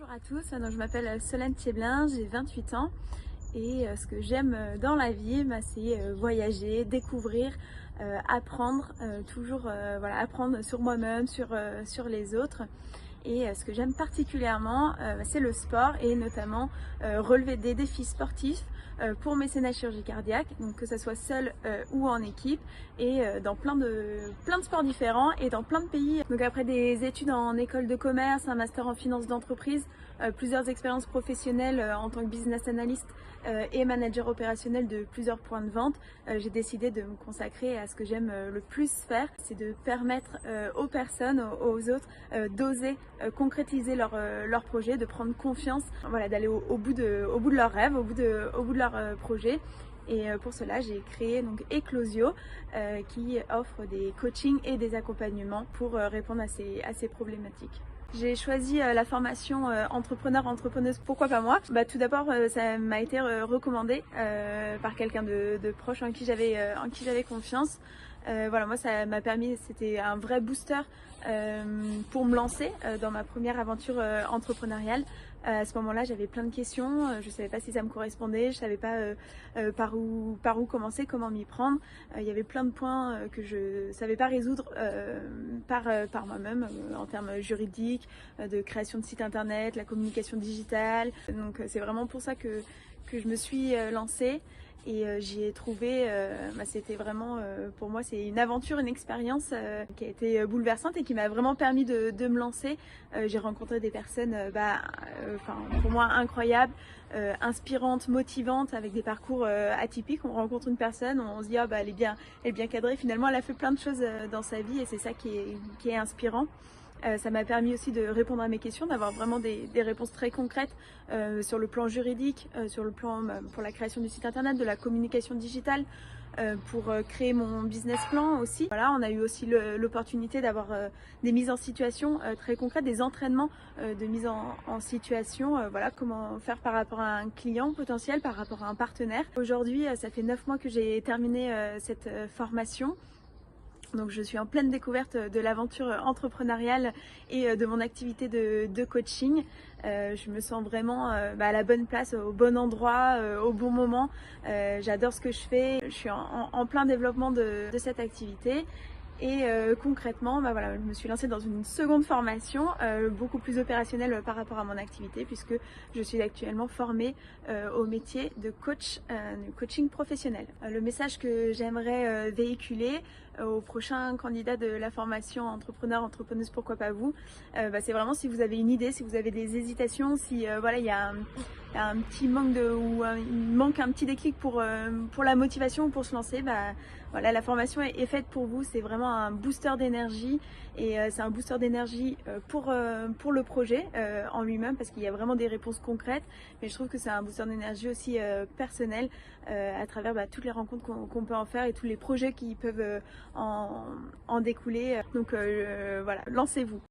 Bonjour à tous, donc je m'appelle Solène Thieblin, j'ai 28 ans et ce que j'aime dans la vie, c'est voyager, découvrir, apprendre, toujours voilà, apprendre sur moi-même, sur les autres. Et ce que j'aime particulièrement, c'est le sport et notamment relever des défis sportifs pour mécénat chirurgie cardiaque, donc que ce soit seul ou en équipe, et dans plein de sports différents et dans plein de pays. Donc après des études en école de commerce, un master en finance d'entreprise, plusieurs expériences professionnelles en tant que business analyst et manager opérationnel de plusieurs points de vente, j'ai décidé de me consacrer à ce que j'aime le plus faire, c'est de permettre aux personnes, aux autres, d'oser concrétiser leur projet, de prendre confiance, voilà, d'aller au bout de leurs rêves, au bout de leur projet. Et pour cela, j'ai créé donc Eclosio qui offre des coachings et des accompagnements pour répondre à ces problématiques. J'ai choisi la formation entrepreneuse, pourquoi pas moi? Tout d'abord, ça m'a été recommandé par quelqu'un de proche en qui j'avais confiance. Voilà, moi ça m'a permis, c'était un vrai booster pour me lancer dans ma première aventure entrepreneuriale. À ce moment-là, j'avais plein de questions, je savais pas si ça me correspondait, je savais pas par où commencer, comment m'y prendre. Il y avait plein de points que je savais pas résoudre par moi-même en termes juridiques, de création de site internet, la communication digitale. Donc c'est vraiment pour ça que je me suis lancée. Et j'y ai trouvé, c'était vraiment, pour moi c'est une aventure, une expérience qui a été bouleversante et qui m'a vraiment permis de me lancer. J'ai rencontré des personnes pour moi incroyables, inspirantes, motivantes, avec des parcours atypiques. On rencontre une personne, on se dit elle est bien cadrée, finalement elle a fait plein de choses dans sa vie et c'est ça qui est inspirant. Ça m'a permis aussi de répondre à mes questions, d'avoir vraiment des réponses très concrètes sur le plan juridique, sur le plan pour la création du site internet, de la communication digitale, pour créer mon business plan aussi. Voilà, on a eu aussi l'opportunité d'avoir des mises en situation très concrètes, des entraînements de mise en situation, voilà, comment faire par rapport à un client potentiel, par rapport à un partenaire. Aujourd'hui, ça fait 9 mois que j'ai terminé cette formation. Donc je suis en pleine découverte de l'aventure entrepreneuriale et de mon activité de coaching. Je me sens vraiment à la bonne place, au bon endroit, au bon moment. J'adore ce que je fais. Je suis en plein développement de cette activité. Et concrètement, voilà, je me suis lancée dans une seconde formation, beaucoup plus opérationnelle par rapport à mon activité, puisque je suis actuellement formée au métier de coaching professionnel. Le message que j'aimerais véhiculer aux prochains candidats de la formation entrepreneuse, pourquoi pas vous, c'est vraiment si vous avez une idée, si vous avez des hésitations, si voilà, il y a un petit manque il manque un petit déclic pour la motivation, pour se lancer, voilà, la formation est faite pour vous. C'est vraiment un booster d'énergie et c'est un booster d'énergie pour le projet en lui-même, parce qu'il y a vraiment des réponses concrètes, mais je trouve que c'est un booster d'énergie aussi personnel à travers toutes les rencontres qu'on peut en faire et tous les projets qui peuvent en découler. Donc voilà, lancez-vous.